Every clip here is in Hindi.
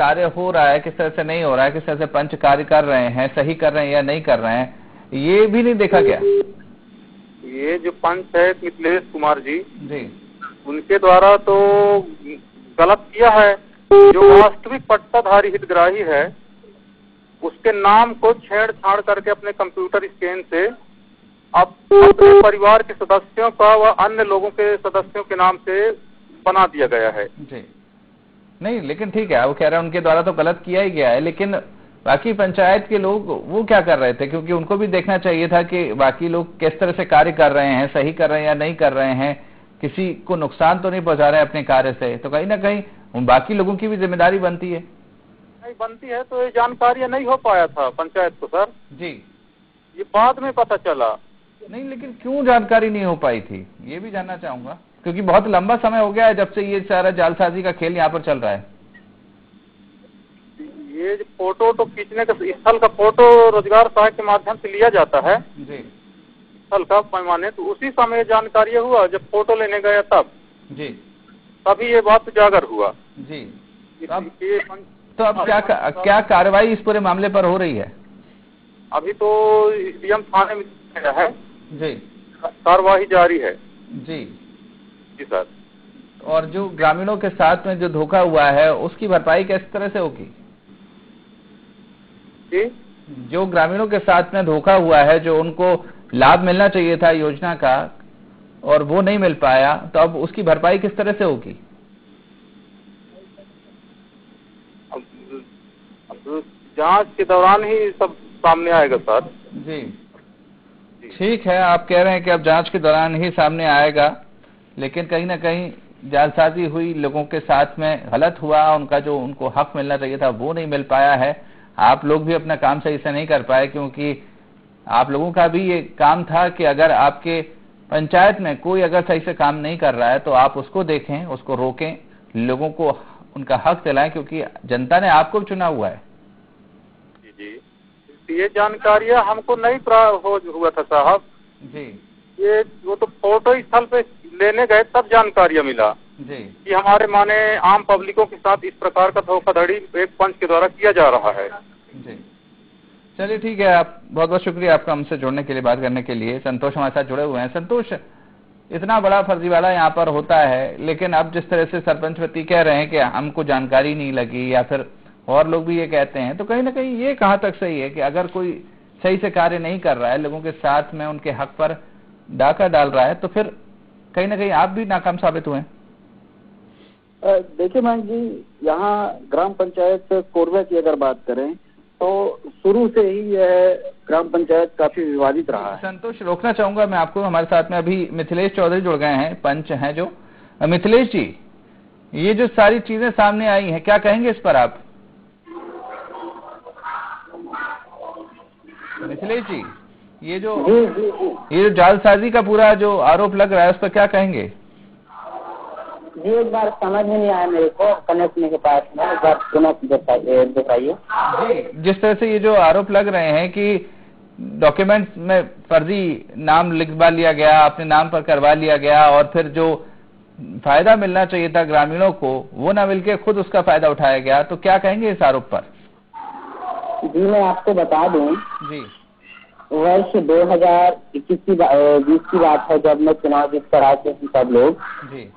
कार्य हो रहा है, किस तरह से नहीं हो रहा है, किस तरह से पंच कार्य कर रहे हैं, सही कर रहे हैं या नहीं कर रहे हैं, ये भी नहीं देखा क्या? ये जो पंच है मिथिलेश कुमार जी, जी, उनके द्वारा तो गलत किया है। जो वास्तविक पट्टाधारी हितग्राही है उसके नाम को छेड़छाड़ करके अपने कंप्यूटर स्कैन से अब अपने परिवार के सदस्यों का व अन्य लोगों के सदस्यों के नाम से बना दिया गया है। जी। नहीं, लेकिन ठीक है, वो कह रहे हैं उनके द्वारा तो गलत किया ही गया है, लेकिन बाकी पंचायत के लोग वो क्या कर रहे थे? क्योंकि उनको भी देखना चाहिए था कि बाकी लोग किस तरह से कार्य कर रहे हैं, सही कर रहे हैं या नहीं कर रहे हैं, किसी को नुकसान तो नहीं पहुंचा रहे हैं अपने कार्य से। तो कहीं ना कहीं उन बाकी लोगों की भी जिम्मेदारी बनती है। नहीं बनती है तो ये जानकारी नहीं हो पाया था पंचायत को सर जी। ये बाद में पता चला। नहीं, लेकिन क्यों जानकारी नहीं हो पाई थी, ये भी जानना चाहूंगा, क्योंकि बहुत लंबा समय हो गया है जब से ये सारा जालसाजी का खेल यहाँ पर चल रहा है। ये जो फोटो तो खींचने का स्थल का फोटो रोजगार सहायक के माध्यम से लिया जाता है जी। स्थल का पैमाने, तो उसी समय जानकारी हुआ जब फोटो लेने गया तब जी। तभी ये बात उजागर हुआ। जी। तो अब क्या कार्रवाई इस पूरे मामले पर हो रही है? अभी तो डीएम थाने में है जी, कार्यवाही जारी है। जी। जी सर। और जो ग्रामीणों के साथ में जो धोखा हुआ है उसकी भरपाई किस तरह से होगी? जी, जो ग्रामीणों के साथ में धोखा हुआ है, जो उनको लाभ मिलना चाहिए था योजना का और वो नहीं मिल पाया, तो अब उसकी भरपाई किस तरह से होगी? अब जांच के दौरान ही सब सामने आएगा सर। जी, ठीक है, आप कह रहे हैं कि अब जांच के दौरान ही सामने आएगा, लेकिन कहीं ना कहीं जालसाजी हुई, लोगों के साथ में गलत हुआ, उनका जो उनको हक मिलना चाहिए था वो नहीं मिल पाया है। आप लोग भी अपना काम सही से नहीं कर पाए, क्योंकि आप लोगों का भी ये काम था कि अगर आपके पंचायत में कोई अगर सही से काम नहीं कर रहा है तो आप उसको देखें, उसको रोकें, लोगों को उनका हक दिलाएं, क्योंकि जनता ने आपको चुना हुआ है। जी, ये जानकारियां हमको नहीं प्राप्त हुआ था साहब जी। ये वो तो फोटो स्थल पे लेने गए तब जानकारियां मिला जी कि हमारे माने आम पब्लिकों के साथ इस प्रकार का धोखाधड़ी एक पंच के द्वारा किया जा रहा है। जी, चलिए ठीक है, आप बहुत बहुत शुक्रिया आपका हमसे जुड़ने के लिए, बात करने के लिए। संतोष हमारे साथ जुड़े हुए हैं। संतोष, इतना बड़ा फर्जीवाड़ा यहाँ पर होता है, लेकिन अब जिस तरह से सरपंच पति कह रहे हैं कि हमको जानकारी नहीं लगी, या फिर और लोग भी ये कहते हैं, तो कहीं ना कहीं ये कहाँ तक सही है कि अगर कोई सही से कार्य नहीं कर रहा है, लोगों के साथ में उनके हक पर डाका डाल रहा है, तो फिर कहीं ना कहीं आप भी नाकाम साबित हुए? देखिए मान जी, यहाँ ग्राम पंचायत कोरबा की अगर बात करें तो शुरू से ही यह ग्राम पंचायत काफी विवादित रहा है। संतोष, रोकना चाहूंगा मैं आपको, हमारे साथ में अभी मिथिलेश चौधरी जुड़ गए हैं, पंच हैं जो। मिथिलेश जी, ये जो सारी चीजें सामने आई हैं, क्या कहेंगे इस पर आप? मिथिलेश जी, ये जो जालसाजी का पूरा जो आरोप लग रहा है, उस पर क्या कहेंगे? जी, एक बार समझ में नहीं आया मेरे को, कनेक्ट नहीं हो पाया, एक बार पुनः दिखाइए। जी, जिस तरह से ये जो आरोप लग रहे हैं कि डॉक्यूमेंट्स में फर्जी नाम लिखवा लिया गया, अपने नाम पर करवा लिया गया, और फिर जो फायदा मिलना चाहिए था ग्रामीणों को वो ना मिलके खुद उसका फायदा उठाया गया, तो क्या कहेंगे इस आरोप पर? जी, मैं आपको बता दूं जी, वर्ष 2021 की 20 की बात है, जब मैं चुनाव जीत कर आए थे सब लोग। जी,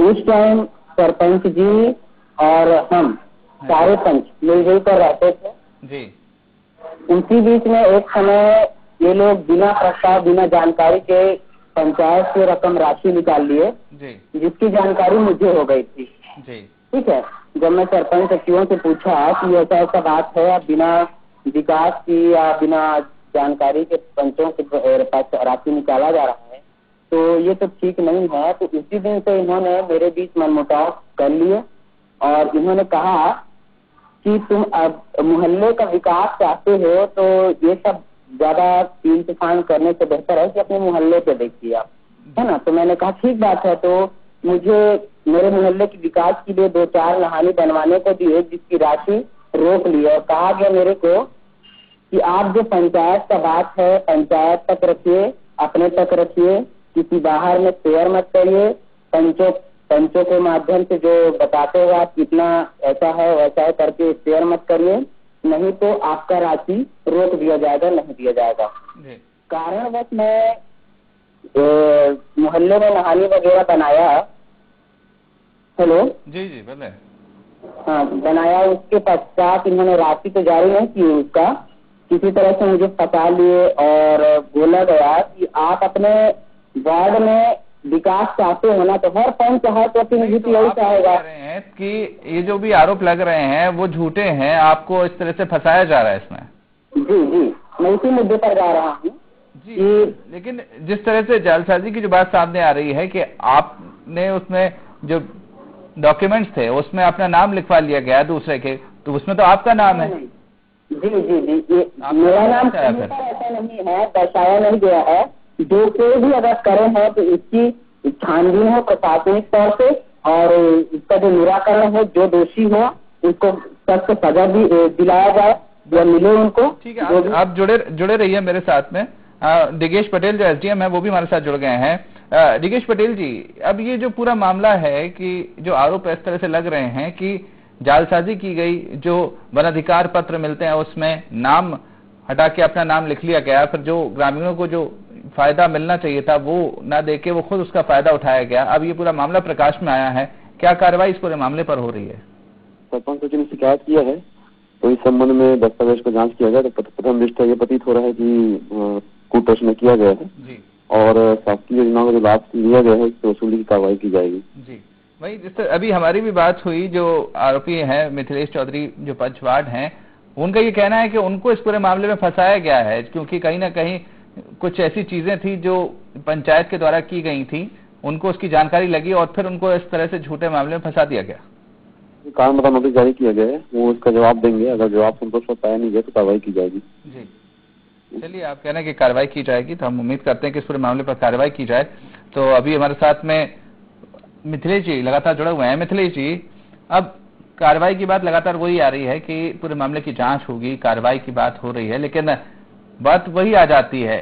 उस टाइम सरपंच जी और हम सारे पंच मिलजुल कर रहते थे। जी, उसी बीच में एक समय ये लोग बिना प्रस्ताव, बिना जानकारी के पंचायत से रकम राशि निकाल लिए, जिसकी जानकारी मुझे हो गई थी। ठीक है, जब मैं सरपंच सचिवों से पूछा कि ऐसा ऐसा बात है, अब बिना विकास की या बिना जानकारी के पंचों के पास राशि निकाला जा रहा है, तो ये तो ठीक नहीं है। तो उसी दिन से इन्होंने मेरे बीच मनमुटाव कर लिए और इन्होंने कहा कि तुम अब मोहल्ले का विकास चाहते हो तो ये सब ज्यादा तीन तूफान करने से बेहतर है कि अपने मोहल्ले पे देखिए आप, है ना। तो मैंने कहा ठीक बात है, तो मुझे मेरे मोहल्ले के विकास के लिए 2-4 नहानी बनवाने को दिए, जिसकी राशि रोक ली और कहा गया मेरे को कि आप जो पंचायत का बात है पंचायत तक रखिए, अपने तक रखिए, किसी बाहर में शेयर मत करिए, पंचों पंचों के माध्यम से जो बताते हो आप कितना ऐसा है वैसा है करके शेयर मत करिए, नहीं तो आपका राशि रोक दिया जाएगा, नहीं दिया जाएगा। कारणवश मैं मोहल्ले में नहानी वगैरह बनाया। हेलो जी जी बोले। हाँ बनाया, उसके पश्चात इन्होंने राशि तो जारी नहीं की उसका, किसी तरह से मुझे फंसा लिए और बोला गया कि आप अपने वार्ड में विकास चाहते हो ना, तो हर पंच हर प्रतिनिधि तो यही चाहेगा। कह रहे हैं कि ये जो भी आरोप लग रहे हैं वो झूठे हैं, आपको इस तरह से फंसाया जा रहा है इसमें। जी जी मैं इसी मुद्दे पर जा रहा हूँ जी। लेकिन जिस तरह से जालसाजी की जो बात सामने आ रही है कि आपने उसमें जो डॉक्यूमेंट्स थे उसमें अपना नाम लिखवा लिया गया दूसरे के, तो उसमें तो आपका नाम है। जी जी जी ये मेरा नाम ऐसा नहीं है, दर्शाया नहीं गया है। जो कोई भी अगर करे है तो इसकी छानबीन हो प्रशासनिक तौर से, और इसका जो निराकरण हो, जो दोषी हो उसको सख्त सजा भी दिलाया जाए या मिले उनको। ठीक है, आप जुड़े रहिए मेरे साथ में। दिगेश पटेल जो एसडीएम है वो भी हमारे साथ जुड़ गए हैं। दिगेश पटेल जी, अब ये जो पूरा मामला है कि जो आरोप इस तरह से लग रहे हैं कि जालसाजी की गई, जो वनाधिकार पत्र मिलते हैं उसमें नाम हटा के अपना नाम लिख लिया गया, फिर जो ग्रामीणों को जो फायदा मिलना चाहिए था वो ना देके वो खुद उसका फायदा उठाया गया। अब ये पूरा मामला प्रकाश में आया है, क्या कार्रवाई इस पूरे मामले पर हो रही है? सरपंच जी ने शिकायत किया है, तो इस संबंध में दस्तावेज को जांच किया जाए। तो प्रथम दृष्टया ये प्रतीत हो रहा है कि कुप्रश्न में किया गया है जी। और शासकीय योजनाओं का जो लाभ लिया गया है उससे वसूली की कार्रवाई की जाएगी जी। वही जिस तरह अभी हमारी भी बात हुई, जो आरोपी हैं मिथिलेश चौधरी जो पंचवाड़ हैं, उनका ये कहना है कि उनको इस पूरे मामले में फंसाया गया है, क्योंकि कहीं ना कहीं कुछ ऐसी चीजें थी जो पंचायत के द्वारा की गई थी, उनको उसकी जानकारी लगी और फिर उनको इस तरह से झूठे मामले में फंसा दिया गया। कारण बता नोटिस जारी किया गया है, वो उसका जवाब देंगे। अगर जवाब संतोष पर पाया नहीं गया तो कार्रवाई की जाएगी जी। चलिए, आप कह रहे हैं कि कार्रवाई की जाएगी, तो हम उम्मीद करते हैं कि इस पूरे मामले पर कार्रवाई की जाए। तो अभी हमारे साथ में मिथिलेश जी लगातार जुड़े हुए हैं। मिथिलेश जी, अब कार्रवाई की बात लगातार वही आ रही है कि पूरे मामले की जांच होगी, कार्रवाई की बात हो रही है, लेकिन बात वही आ जाती है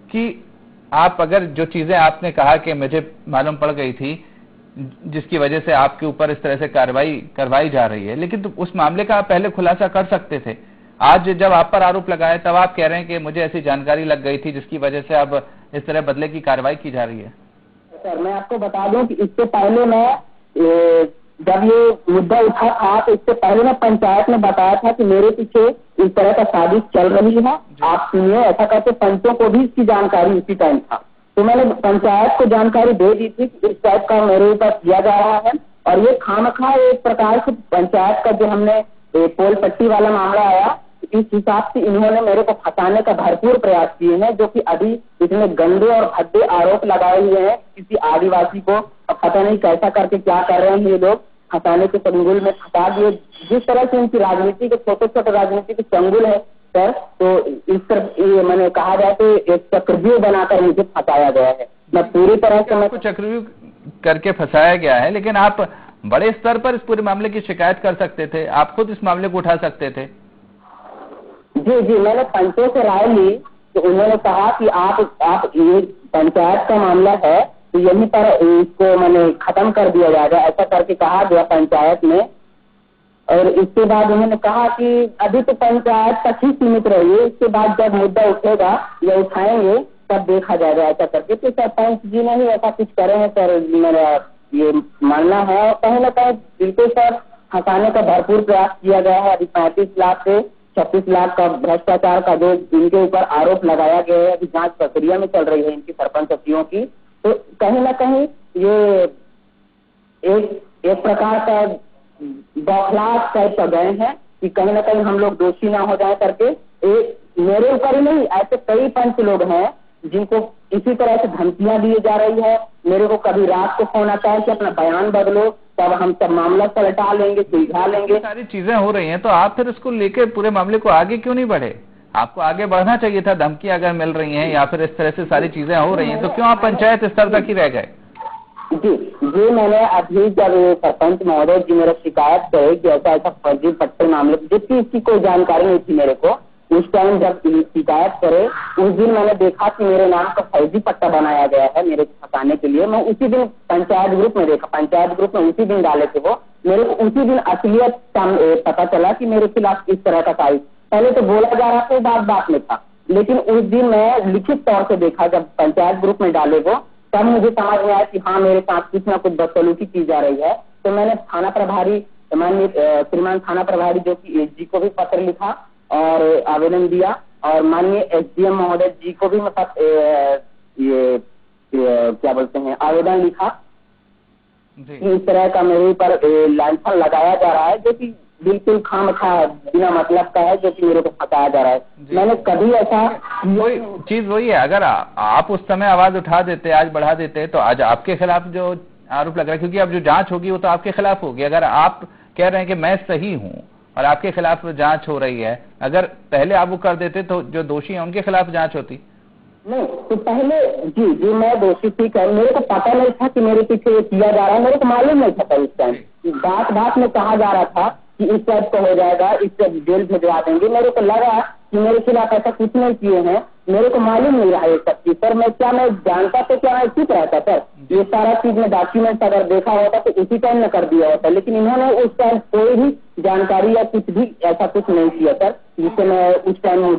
कि आप अगर जो चीजें आपने कहा कि मुझे मालूम पड़ गई थी जिसकी वजह से आपके ऊपर इस तरह से कार्रवाई करवाई जा रही है, लेकिन तो उस मामले का आप पहले खुलासा कर सकते थे। आज जब आप पर आरोप लगाए तब आप कह रहे हैं कि मुझे ऐसी जानकारी लग गई थी जिसकी वजह से अब इस तरह बदले की कार्रवाई की जा रही है। सर मैं आपको बता दूं कि इससे पहले मैं जब ये मुद्दा उठा था तो इससे पहले मैं पंचायत में बताया था कि मेरे पीछे इस तरह का साजिश चल रही है, आप सुनिए। ऐसा करके पंचों को भी इसकी जानकारी उसी टाइम था, तो मैंने पंचायत को जानकारी दे दी थी कि इस टाइप का मेरे ऊपर किया जा रहा है। और ये खामखा एक प्रकार से पंचायत का जो हमने पोल पट्टी वाला मामला आया, इस हिसाब से इन्होंने मेरे को फंसाने का भरपूर प्रयास किए हैं, जो कि अभी इतने गंदे और भद्दे आरोप लगाए हुए हैं किसी आदिवासी को। अब पता नहीं कैसा करके क्या कर रहे हैं ये लोग, फंसाने के चंगुल में फंसा दिए। जिस तरह से इनकी राजनीति के छोटे छोटे राजनीति के चंगुल है सर, तो इस तरह ये मैंने कहा जाए तो एक चक्रव्यूह बनाकर मुझे फंसाया गया है। मैं पूरी तरह से आपको चक्रव्यूह करके फंसाया गया है, लेकिन आप बड़े स्तर पर इस पूरे मामले की शिकायत कर सकते थे, आप खुद इस मामले को उठा सकते थे। जी जी मैंने पंचों से राय ली तो उन्होंने कहा कि आप ये पंचायत का मामला है तो यहीं पर इसको मैंने खत्म कर दिया जाएगा, ऐसा करके कहा गया पंचायत में। और इसके बाद उन्होंने कहा कि अभी तो पंचायत तक ही सीमित रहिए, इसके बाद जब मुद्दा उठेगा या उठाएंगे तब देखा जाएगा, ऐसा करके। तो सरपंच जी ने ही ऐसा कुछ करे हैं सर, मेरा ये मानना है। कहीं ना कहीं बिल्कुल सर फंसाने का भरपूर प्रयास किया गया है। अभी 35 लाख से 36 लाख का भ्रष्टाचार का जो इनके ऊपर आरोप लगाया गया है, अभी जांच प्रक्रिया में चल रही है इनकी सरपंच सचिवों की। तो कहीं ना कहीं ये एक प्रकार का बौखलाहट टाइप का गए हैं कि कहीं ना कहीं हम लोग दोषी ना हो जाए करके। मेरे ऊपर ही नहीं, ऐसे कई पंच लोग हैं जिनको इसी तरह से धमकियां दी जा रही है। मेरे को कभी रात को फोन आता है कि अपना बयान बदलो, तब हम सब मामला पलटा लेंगे, सुलझा लेंगे। सारी चीजें हो रही हैं, तो आप फिर इसको लेकर पूरे मामले को आगे क्यों नहीं बढ़े? आपको आगे बढ़ना चाहिए था। धमकियां अगर मिल रही हैं या फिर इस तरह से सारी चीजें हो रही हैं, तो क्यों आप पंचायत स्तर तक ही रह गए? जी मैंने अभी जब सरपंच महोदय जी मेरा शिकायत करे कि ऐसा ऐसा फर्जी पट्टे मामले, जिसकी इसकी कोई जानकारी नहीं थी मेरे को, उस टाइम जब शिकायत करे उस दिन मैंने देखा कि मेरे नाम का फर्जी पट्टा बनाया गया है मेरे फंसाने के लिए। मैं उसी दिन पंचायत ग्रुप में देखा, पंचायत ग्रुप में उसी दिन डाले थे वो, मेरे को उसी दिन असलियत पता चला कि मेरे खिलाफ इस तरह का कार्य पहले तो बोला जा रहा था, बात बात में था, लेकिन उस दिन मैं लिखित तौर से देखा जब पंचायत ग्रुप में डाले वो, तब मुझे समझ में आया कि हाँ मेरे साथ कुछ ना कुछ बदसलूकी की जा रही है। तो मैंने थाना प्रभारी माननीय श्रीमान थाना प्रभारी जो कि एसजी को भी पत्र लिखा और आवेदन दिया और माननीय एसडीएम महोदय जी को भी ये क्या बोलते हैं आवेदन लिखा कि इस तरह का मेरे ऊपर लांछन लगाया जा रहा है जो कि बिल्कुल खामखा बिना मतलब का है, जो कि मेरे को फंसाया जा रहा है। मैंने कभी ऐसा वही चीज वही है, अगर आप उस समय आवाज उठा देते, आज बढ़ा देते, तो आज आपके खिलाफ जो आरोप लग रहा है, क्योंकि अब जो जांच होगी वो तो आपके खिलाफ होगी। अगर आप कह रहे हैं कि मैं सही हूँ और आपके खिलाफ जांच हो रही है, अगर पहले आप वो कर देते तो जो दोषी हैं उनके खिलाफ जांच होती। नहीं तो पहले जी मैं दोषी थी, मेरे को पता नहीं था कि मेरे पीछे किया जा रहा है, मेरे को मालूम नहीं था उस टाइम। बात में कहा जा रहा था कि इस टाइप का हो जाएगा, इस जेल भिजवा देंगे। मेरे को लगा कि मेरे खिलाफ ऐसा कुछ नहीं किए हैं, मेरे को मालूम नहीं रहा ये सब चीज। सर मैं जानता तो क्या मैं चुप रहता सर, ये सारा चीज में डॉक्यूमेंट अगर देखा होता तो उसी टाइम में कर दिया होता, लेकिन इन्होंने उस टाइम कोई भी जानकारी या कुछ भी ऐसा कुछ नहीं किया सर जिससे मैं उस टाइम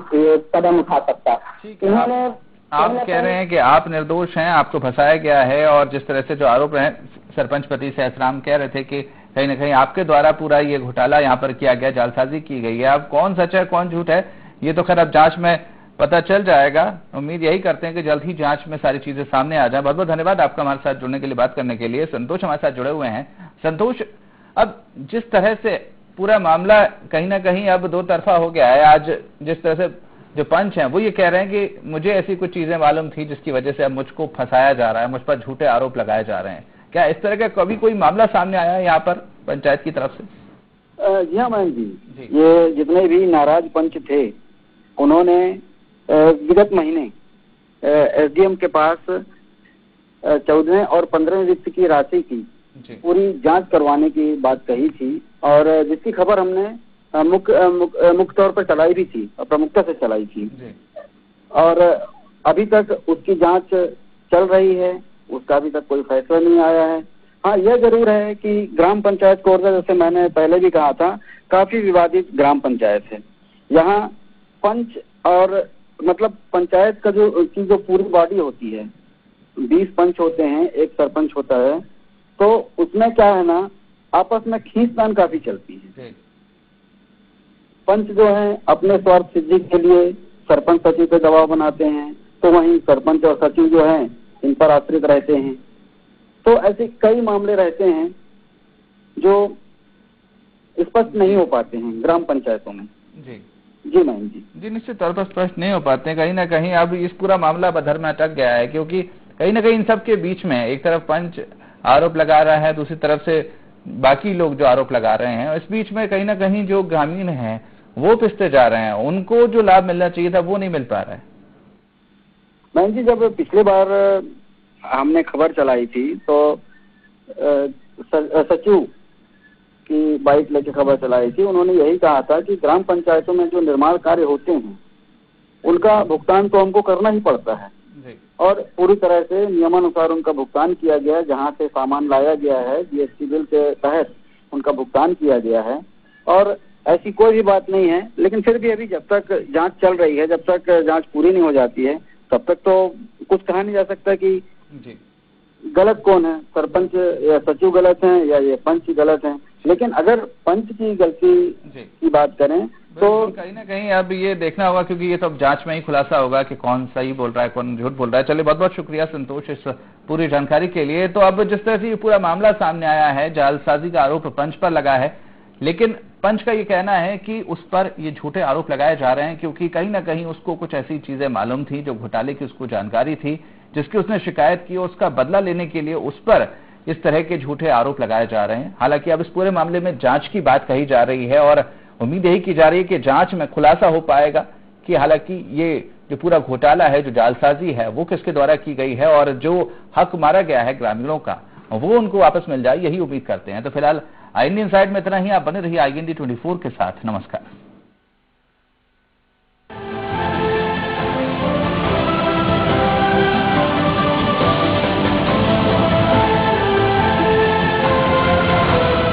कदम उठा सकता। इन्होंने आप कह रहे हैं कि आप निर्दोष हैं, आपको फंसाया गया है, और जिस तरह से जो आरोप है सरपंच पति सहसराम कह रहे थे कि कहीं न कहीं आपके द्वारा पूरा ये घोटाला यहाँ पर किया गया, जालसाजी की गई है। अब कौन सच है कौन झूठ है ये तो खैर अब जांच में पता चल जाएगा। उम्मीद यही करते हैं कि जल्द ही जांच में सारी चीजें सामने आ जाए। बहुत बहुत धन्यवाद आपका हमारे साथ जुड़ने के लिए, बात करने के लिए। संतोष हमारे साथ जुड़े हुए हैं। संतोष, अब जिस तरह से पूरा मामला कहीं ना कहीं अब दो तरफा हो गया है, आज जिस तरह से जो पंच हैं वो ये कह रहे हैं कि मुझे ऐसी कुछ चीजें मालूम थी जिसकी वजह से अब मुझको फंसाया जा रहा है, मुझ पर झूठे आरोप लगाए जा रहे हैं। क्या इस तरह का कभी कोई मामला सामने आया है यहाँ पर पंचायत की तरफ से? जी हाँ मैम जी, ये जितने भी नाराज पंच थे उन्होंने विगत महीने एसडीएम के पास 14वें और 15वें वित्त की राशि की पूरी जांच करवाने की बात कही थी, और जिसकी खबर हमने मुख्य तौर पर चलाई भी थी और प्रमुखता से चलाई थी, और अभी तक उसकी जांच चल रही है, उसका अभी तक कोई फैसला नहीं आया है। हाँ, यह जरूर है कि ग्राम पंचायत कोरबा, जैसे मैंने पहले भी कहा था, काफी विवादित ग्राम पंचायत है। यहाँ पंच और मतलब पंचायत का जो पूरी बॉडी होती है, 20 पंच होते हैं, एक सरपंच होता है, तो उसमें क्या है ना, आपस में खींचतान काफी चलती है। पंच जो है अपने स्वार्थ सिद्धि के लिए सरपंच सचिव पे दबाव बनाते हैं, तो वहीं सरपंच और सचिव जो हैं इन पर आश्रित रहते हैं। तो ऐसे कई मामले रहते हैं जो स्पष्ट नहीं हो पाते हैं ग्राम पंचायतों में। जी मैम जी, निश्चित तौर पर स्पष्ट नहीं हो पाते हैं। कहीं ना कहीं अब इस पूरा मामला बधर में अटक गया है, क्योंकि कहीं ना कहीं इन सब के बीच में एक तरफ पंच आरोप लगा रहा है, दूसरी तरफ से बाकी लोग जो आरोप लगा रहे हैं, इस बीच में कहीं ना कहीं जो ग्रामीण हैं वो पिसते जा रहे हैं, उनको जो लाभ मिलना चाहिए था वो नहीं मिल पा रहा है। मैम जी, जब पिछले बार हमने खबर चलाई थी तो सचिव की बाइट लेके खबर चलाई थी, उन्होंने यही कहा था कि ग्राम पंचायतों में जो निर्माण कार्य होते हैं उनका भुगतान तो हमको करना ही पड़ता है, और पूरी तरह से नियमानुसार उनका भुगतान किया गया है। जहाँ से सामान लाया गया है जीएसटी बिल के तहत उनका भुगतान किया गया है, और ऐसी कोई भी बात नहीं है। लेकिन फिर भी अभी जब तक जांच चल रही है, जब तक जांच पूरी नहीं हो जाती है, तब तक तो कुछ कहा नहीं जा सकता कि गलत कौन है, सरपंच या सचिव गलत हैं या ये पंच गलत हैं। लेकिन अगर पंच की गलती की बात करें तो कहीं ना कहीं अब ये देखना होगा, क्योंकि ये तो अब जांच में ही खुलासा होगा कि कौन सही बोल रहा है कौन झूठ बोल रहा है। चलिए, बहुत बहुत शुक्रिया संतोष इस पूरी जानकारी के लिए। तो अब जिस तरह से ये पूरा मामला सामने आया है, जालसाजी का आरोप पंच पर लगा है, लेकिन पंच का ये कहना है कि उस पर ये झूठे आरोप लगाए जा रहे हैं क्योंकि कहीं ना कहीं उसको कुछ ऐसी चीजें मालूम थी, जो घोटाले की उसको जानकारी थी, जिसकी उसने शिकायत की, उसका बदला लेने के लिए उस पर इस तरह के झूठे आरोप लगाए जा रहे हैं। हालांकि अब इस पूरे मामले में जांच की बात कही जा रही है और उम्मीद यही की जा रही है कि जांच में खुलासा हो पाएगा कि हालांकि ये जो पूरा घोटाला है, जो जालसाजी है, वो किसके द्वारा की गई है और जो हक मारा गया है ग्रामीणों का, वो उनको वापस मिल जाए, यही उम्मीद करते हैं। तो फिलहाल IND इनसाइड में इतना ही। आप बने रहिए IND 24 के साथ। नमस्कार।